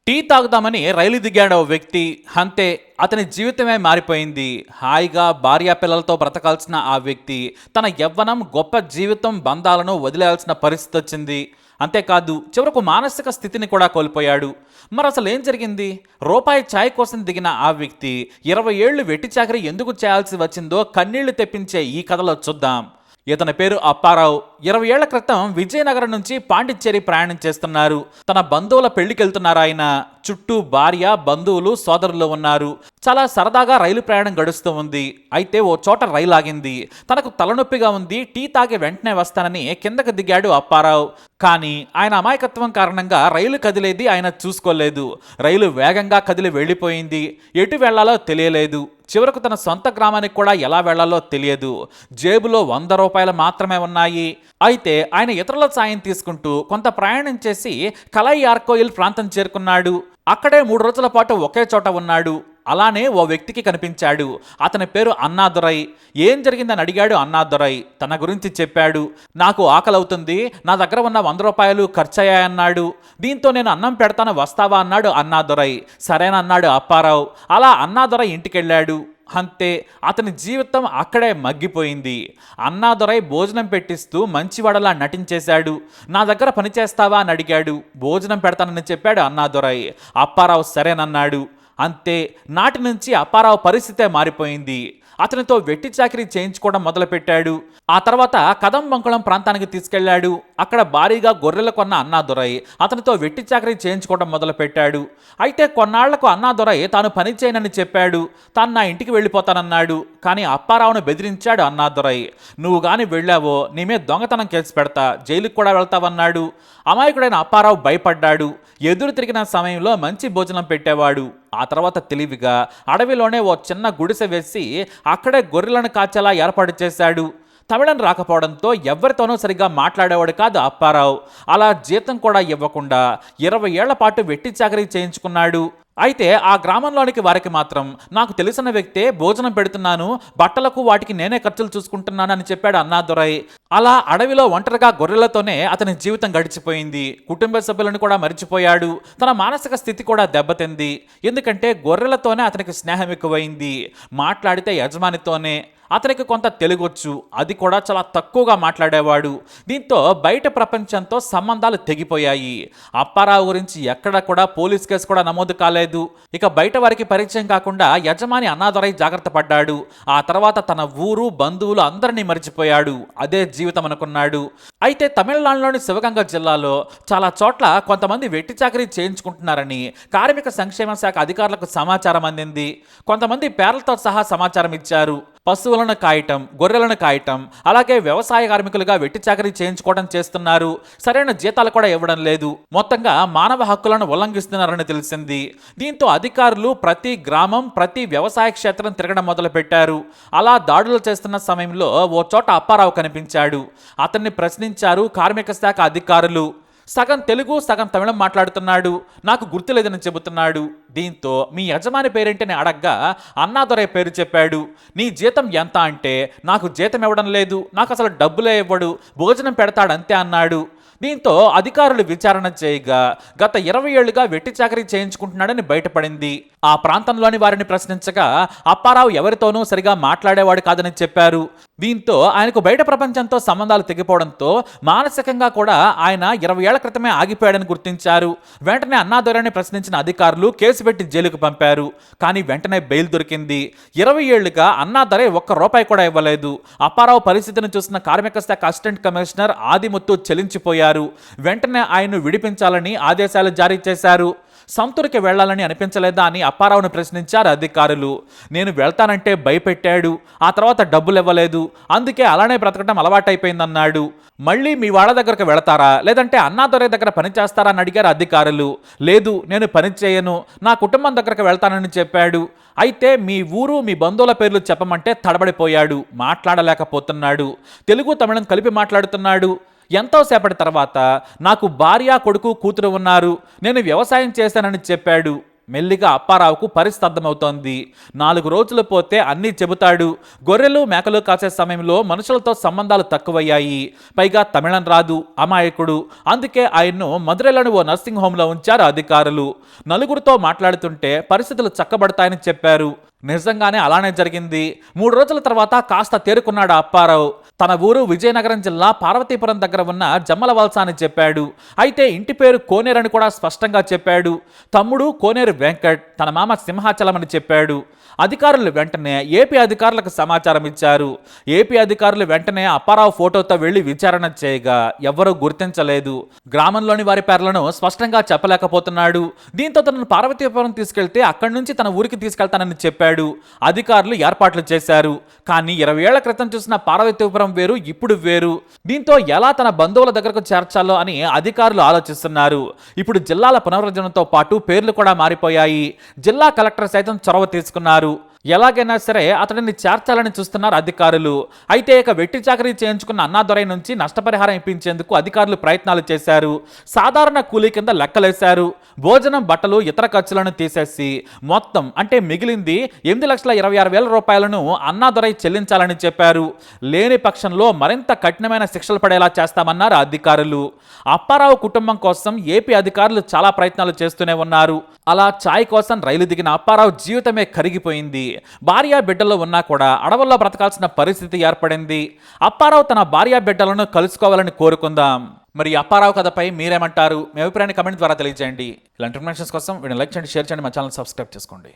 Tea తాగుదామని రైలు దిగాడు ఓ వ్యక్తి. అంతే, అతని జీవితమే మారిపోయింది. హాయిగా భార్యా పిల్లలతో బ్రతకాల్సిన ఆ వ్యక్తి తన యవ్వనం, గొప్ప జీవితం, బంధాలను వదిలేయాల్సిన పరిస్థితి వచ్చింది. అంతేకాదు, చివరకు మానసిక స్థితిని కూడా కోల్పోయాడు. మరి అసలు ఏం జరిగింది? రూపాయి ఛాయ్ కోసం దిగిన ఆ వ్యక్తి 20 ఏళ్లు వెట్టి చాకరీ ఎందుకు చేయాల్సి వచ్చిందో కన్నీళ్లు తెప్పించే ఈ కథలో చూద్దాం. ఇతని పేరు అప్పారావు. 20 ఏళ్ల క్రితం విజయనగరం నుంచి పాండిచ్చేరి ప్రయాణం చేస్తున్నారు. తన బంధువుల పెళ్లికెళ్తున్నారు ఆయన. చుట్టూ భార్య, బంధువులు, సోదరులు ఉన్నారు. చాలా సరదాగా రైలు ప్రయాణం గడుస్తూ ఉంది. అయితే ఓ చోట రైలు ఆగింది. తనకు తలనొప్పిగా ఉంది, టీ తాగి వెంటనే వస్తానని కిందకు దిగాడు అప్పారావు. కానీ ఆయన అమాయకత్వం కారణంగా రైలు కదిలేది ఆయన చూసుకోలేదు. రైలు వేగంగా కదిలి వెళ్ళిపోయింది. ఎటు వెళ్లాలో తెలియలేదు. చివరకు తన సొంత గ్రామానికి కూడా ఎలా వెళ్లాలో తెలియదు. జేబులో 100 రూపాయలు మాత్రమే ఉన్నాయి. అయితే ఆయన ఇతరుల సాయం తీసుకుంటూ కొంత ప్రయాణం చేసి కలై ఆర్కోయిల్ ప్రాంతం చేరుకున్నాడు. అక్కడే 3 రోజుల పాటు ఒకే చోట ఉన్నాడు. అలానే ఓ వ్యక్తికి కనిపించాడు. అతని పేరు అన్నాదురై. ఏం జరిగిందని అడిగాడు అన్నాదురై. తన గురించి చెప్పాడు. నాకు ఆకలవుతుంది, నా దగ్గర ఉన్న 100 రూపాయలు ఖర్చయ్యాయన్నాడు. దీంతో నేను అన్నం పెడతాను, వస్తావా అన్నాడు అన్నాదురై. సరేనన్నాడు అప్పారావు. అలా అన్నాదురై ఇంటికెళ్ళాడు. అంతే, అతని జీవితం అక్కడే మగ్గిపోయింది. అన్నాదురై భోజనం పెట్టిస్తూ మంచివాడలా నటించేశాడు. నా దగ్గర పనిచేస్తావా అని అడిగాడు. భోజనం పెడతానని చెప్పాడు అన్నాదురై. అప్పారావు సరేనన్నాడు. అంతే, నాటి నుంచి అప్పారావు పరిస్థితే మారిపోయింది. అతనితో వెట్టి చాకిరీ చేయించుకోవడం మొదలుపెట్టాడు. ఆ తర్వాత కదంబంకుళం ప్రాంతానికి తీసుకెళ్లాడు. అక్కడ భారీగా గొర్రెలు కొన్న అన్నాదురై అతనితో వెట్టి చాకిరీ చేయించుకోవడం మొదలుపెట్టాడు. అయితే కొన్నాళ్లకు అన్నాదురై తాను పని చేయనని చెప్పాడు. తాను నా ఇంటికి వెళ్ళిపోతానన్నాడు. కానీ అప్పారావును బెదిరించాడు అన్నాదురై. నువ్వు గాని వెళ్ళావో నీ మీద దొంగతనం కేసు పెడతా, జైలుకు కూడా వెళ్తావన్నాడు. అమాయకుడైన అప్పారావు భయపడ్డాడు. ఎదురు తిరిగిన సమయంలో మంచి భోజనం పెట్టేవాడు. ఆ తర్వాత తెలివిగా అడవిలోనే ఓ చిన్న గుడిసె వేసి అక్కడే గొర్రెలను కాచేలా ఏర్పాటు చేశాడు. తమిళం రాకపోవడంతో ఎవరితోనూ సరిగ్గా మాట్లాడేవాడు కాదు అప్పారావు. అలా జీతం కూడా ఇవ్వకుండా 20 ఏళ్ల పాటు వెట్టి చాకరీ చేయించుకున్నాడు. అయితే ఆ గ్రామంలోనికి వారికి మాత్రం నాకు తెలిసిన వ్యక్తే భోజనం పెడుతున్నాను, బట్టలకు వాటికి నేనే ఖర్చులు చూసుకుంటున్నాను అని చెప్పాడు అన్నాదురై. అలా అడవిలో ఒంటరిగా గొర్రెలతోనే అతని జీవితం గడిచిపోయింది. కుటుంబ సభ్యులను కూడా మరిచిపోయాడు. తన మానసిక స్థితి కూడా దెబ్బతింది. ఎందుకంటే గొర్రెలతోనే అతనికి స్నేహం ఎక్కువైంది. మాట్లాడితే యజమానితోనే. అతనికి కొంత తెలుగొచ్చు, అది కూడా చాలా తక్కువగా మాట్లాడేవాడు. దీంతో బయట ప్రపంచంతో సంబంధాలు తెగిపోయాయి. అప్పారావు గురించి ఎక్కడ కూడా పోలీస్ కేసు కూడా నమోదు కాలేదు. ఇక బయట వారికి పరిచయం కాకుండా యజమాని అన్నాదురై జాగ్రత్త పడ్డాడు. ఆ తర్వాత తన ఊరు, బంధువులు అందరినీ మరిచిపోయాడు. అదే జీవితం అనుకున్నాడు. అయితే తమిళనాడులోని శివగంగ జిల్లాలో చాలా చోట్ల కొంతమంది వెట్టి చాకరీ చేయించుకుంటున్నారని కార్మిక సంక్షేమ శాఖ అధికారులకు సమాచారం అందింది. కొంతమంది పేర్లతో సహా సమాచారం ఇచ్చారు. పశువులను కాయటం, గొర్రెలను కాయటం, అలాగే వ్యవసాయ కార్మికులుగా వెట్టి చాకరీ చేయించుకోవడం చేస్తున్నారు. సరైన జీతాలు కూడా ఇవ్వడం లేదు. మొత్తంగా మానవ హక్కులను ఉల్లంఘిస్తున్నారని తెలిసింది. దీంతో అధికారులు ప్రతి గ్రామం, ప్రతి వ్యవసాయ క్షేత్రం తిరగడం మొదలుపెట్టారు. అలా దాడులు చేస్తున్న సమయంలో ఓ చోట అప్పారావు కనిపించాడు. అతన్ని ప్రశ్నించారు కార్మిక శాఖ అధికారులు. సగం తెలుగు, సగం తమిళం మాట్లాడుతున్నాడు. నాకు గుర్తులేదని చెబుతున్నాడు. దీంతో మీ యజమాని పేరేంటని అడగ్గా అన్నాదురై పేరు చెప్పాడు. నీ జీతం ఎంత అంటే నాకు జీతం ఇవ్వడం లేదు, నాకు అసలు డబ్బులే ఇవ్వడు, భోజనం పెడతాడంతే అన్నాడు. దీంతో అధికారులు విచారణ చేయగా గత 20 ఏళ్లుగా వెట్టి చాకరీ చేయించుకుంటున్నాడని బయటపడింది. ఆ ప్రాంతంలోని వారిని ప్రశ్నించగా అప్పారావు ఎవరితోనూ సరిగా మాట్లాడేవాడు కాదని చెప్పారు. దీంతో ఆయనకు బయట ప్రపంచంతో సంబంధాలు తెగిపోవడంతో మానసికంగా కూడా ఆయన 20 ఏళ్ల క్రితమే ఆగిపోయాడని గుర్తించారు. వెంటనే అన్నాదురైని ప్రశ్నించిన అధికారులు కేసు పెట్టి జైలుకు పంపారు. కానీ వెంటనే బెయిల్ దొరికింది. 20 ఏళ్లుగా అన్నాదురై 1 రూపాయి కూడా ఇవ్వలేదు. అప్పారావు పరిస్థితిని చూసిన కార్మిక శాఖ అసిస్టెంట్ కమిషనర్ ఆదిముత్తు చెలించిపోయారు. వెంటనే ఆయన్ను విడిపించాలని ఆదేశాలు జారీ చేశారు. సంతూరుకి వెళ్లాలని అనిపించలేదా అని అప్పారావును ప్రశ్నించారు అధికారులు. నేను వెళ్తానంటే భయపెట్టాడు. ఆ తర్వాత డబ్బులు ఇవ్వలేదు. అందుకే అలానే బ్రతకడం అలవాటైపోయిందన్నాడు. మళ్ళీ మీ వాళ్ళ దగ్గరకు వెళతారా, లేదంటే అన్నాదురై దగ్గర పని చేస్తారా అని అడిగారు అధికారులు. లేదు, నేను పని చేయను, నా కుటుంబం దగ్గరకు వెళ్తానని చెప్పాడు. అయితే మీ ఊరు, మీ బంధువుల పేర్లు చెప్పమంటే తడబడిపోయాడు. మాట్లాడలేకపోతున్నాడు. తెలుగు, తమిళం కలిపి మాట్లాడుతున్నాడు. ఎంతోసేపటి తర్వాత నాకు భార్య, కొడుకు, కూతురు ఉన్నారు, నేను వ్యవసాయం చేశానని చెప్పాడు. మెల్లిగా అప్పారావుకు పరిస్థితి అర్థమవుతోంది. 4 రోజులు పోతే అన్నీ చెబుతాడు. గొర్రెలు మేకలు కాసే సమయంలో మనుషులతో సంబంధాలు తక్కువయ్యాయి. పైగా తమిళం రాదు, అమాయకుడు. అందుకే ఆయన్ను మదురైలోని ఓ నర్సింగ్ హోంలో ఉంచారు అధికారులు. నలుగురితో మాట్లాడుతుంటే పరిస్థితులు చక్కబడతాయని చెప్పారు. నిజంగానే అలానే జరిగింది. 3 రోజుల తర్వాత కాస్త తేరుకున్నాడు అప్పారావు. తన ఊరు విజయనగరం జిల్లా పార్వతీపురం దగ్గర ఉన్న జమ్మలవలస అని చెప్పాడు. అయితే ఇంటి పేరు కోనేరు అని కూడా స్పష్టంగా చెప్పాడు. తమ్ముడు కోనేరు వెంకట్, తన మామ సింహాచలం అని చెప్పాడు. అధికారులు వెంటనే ఏపీ అధికారులకు సమాచారం ఇచ్చారు. ఏపీ అధికారులు వెంటనే అప్పారావు ఫోటోతో వెళ్లి విచారణ చేయగా ఎవ్వరూ గుర్తించలేదు. గ్రామంలోని వారి పేర్లను స్పష్టంగా చెప్పలేకపోతున్నాడు. దీంతో తనను పార్వతీపురం తీసుకెళ్తే అక్కడి నుంచి తన ఊరికి తీసుకెళ్తానని చెప్పాడు. అధికారులు ఏర్పాట్లు చేశారు. కానీ 20 ఏళ్ల క్రితం చూసిన పార్వతీపురం వేరు, ఇప్పుడు వేరు. దీంతో ఎలా తన బంధువుల దగ్గరకు చేర్చాలో అని అధికారులు ఆలోచిస్తున్నారు. ఇప్పుడు జిల్లాల పునర్విభజనతో పాటు పేర్లు కూడా మారిపోయాయి. జిల్లా కలెక్టర్ సైతం చొరవ తీసుకున్నారు. ఎలాగైనా సరే అతడిని చేర్చాలని చూస్తున్నారు అధికారులు. అయితే ఇక వెట్టి చాకరీ చేయించుకున్న అన్నాదొరై నుంచి నష్టపరిహారం ఇప్పించేందుకు అధికారులు ప్రయత్నాలు చేశారు. సాధారణ కూలీ కింద లెక్కలేశారు. భోజనం, బట్టలు, ఇతర ఖర్చులను తీసేసి మొత్తం అంటే మిగిలింది 8,26,000 రూపాయలను అన్నాదొరై చెల్లించాలని చెప్పారు. లేని పక్షంలో మరింత కఠినమైన శిక్షలు పడేలా చేస్తామన్నారు అధికారులు. అప్పారావు కుటుంబం కోసం ఏపీ అధికారులు చాలా ప్రయత్నాలు చేస్తూనే ఉన్నారు. అలా ఛాయ్ కోసం రైలు దిగిన అప్పారావు జీవితమే కరిగిపోయింది. భార్య బిడ్డలు ఉన్నా కూడా అడవుల్లో బ్రతకాల్సిన పరిస్థితి ఏర్పడింది. అప్పారావు తన భార్య బిడ్డలను కలుసుకోవాలని కోరుకుందాం. మరి అప్పారావు కథపై మీరేమంటారు? మీ అభిప్రాయాన్ని కమెంట్ ద్వారా తెలియజేయండి. ఇలాంటి ఇన్ఫర్మేషన్స్ కోసం వీడియో లైక్ చేయండి, షేర్ చేయండి, మా ఛానల్ సబ్స్క్రైబ్ చేసుకోండి.